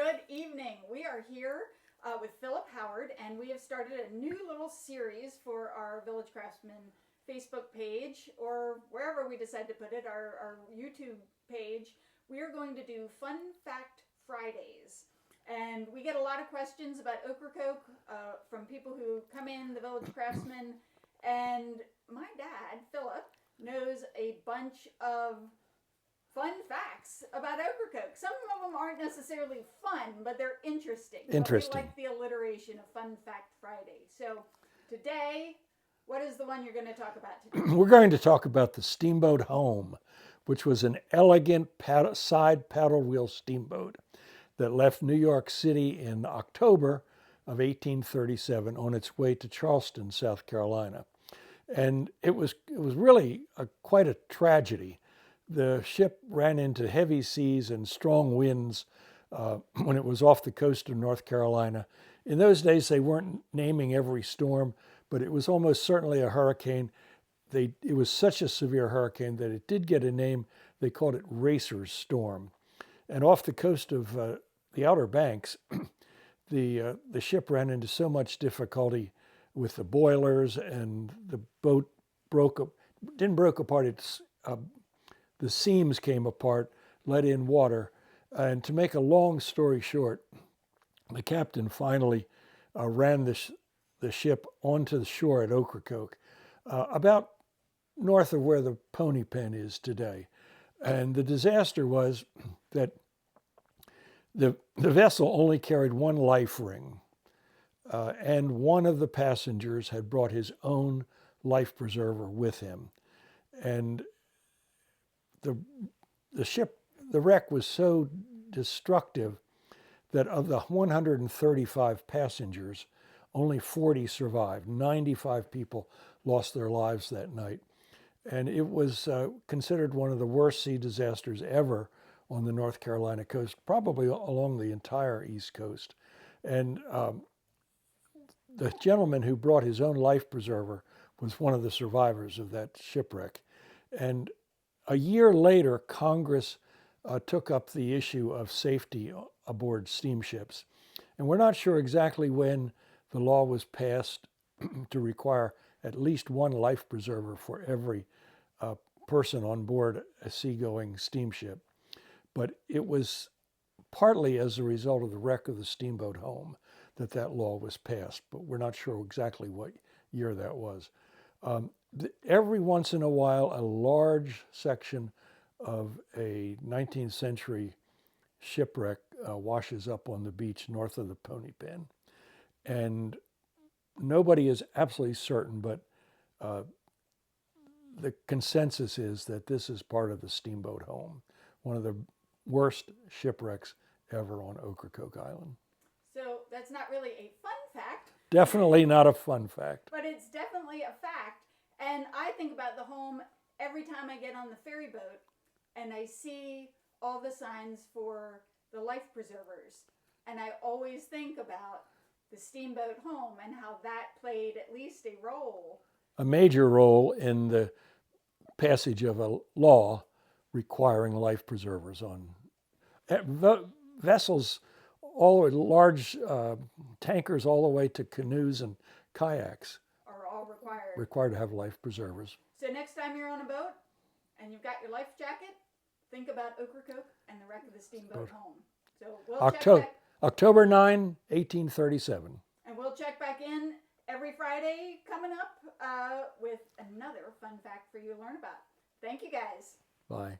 Good evening. We are here with Philip Howard, and we have started a new little series for our Village Craftsmen Facebook page, or wherever we decide to put it, our YouTube page. We are going to do Fun Fact Fridays. And we get a lot of questions about Ocracoke from people who come in, the Village Craftsmen. And my dad, Philip, knows a bunch of fun facts about Ocracoke. Some of them aren't necessarily fun, but they're interesting. Interesting. But we like the alliteration of Fun Fact Friday. So today, what is the one you're going to talk about today? We're going to talk about the Steamboat Home, which was an elegant side paddle wheel steamboat that left New York City in October of 1837 on its way to Charleston, South Carolina. And it was really quite a tragedy. The ship ran into heavy seas and strong winds when it was off the coast of North Carolina. In those days, they weren't naming every storm, but it was almost certainly a hurricane. It was such a severe hurricane that it did get a name. They called it Racer's Storm. And off the coast of the Outer Banks, the ship ran into so much difficulty with the boilers, and the boat didn't break apart. The seams came apart, let in water. And to make a long story short, the captain finally ran the ship onto the shore at Ocracoke, about north of where the Pony Pen is today. And the disaster was that the vessel only carried one life ring, and one of the passengers had brought his own life preserver with him. And the wreck was so destructive that of the 135 passengers, only 40 survived. 95 people lost their lives that night. And it was considered one of the worst sea disasters ever on the North Carolina coast, probably along the entire East Coast. And the gentleman who brought his own life preserver was one of the survivors of that shipwreck. And a year later, Congress took up the issue of safety aboard steamships. And we're not sure exactly when the law was passed to require at least one life preserver for every person on board a seagoing steamship. But it was partly as a result of the wreck of the Steamboat Home that law was passed, but we're not sure exactly what year that was. Every once in a while, a large section of a 19th century shipwreck washes up on the beach north of the Pony Pen. And nobody is absolutely certain, but the consensus is that this is part of the Steamboat Home, one of the worst shipwrecks ever on Ocracoke Island. So that's not really a fun fact. Definitely not a fun fact. But it's definitely a fact. And I think about the home every time I get on the ferry boat and I see all the signs for the life preservers. And I always think about the Steamboat Home and how that played at least a major role in the passage of a law requiring life preservers on vessels, all large tankers, all the way to canoes and kayaks. Are all required to have life preservers. So next time you're on a boat and you've got your life jacket, think about Ocracoke and the wreck of the Steamboat Home. So we'll check back. October 9, 1837. And we'll check back in every Friday coming up with another fun fact for you to learn about. Thank you, guys. Bye.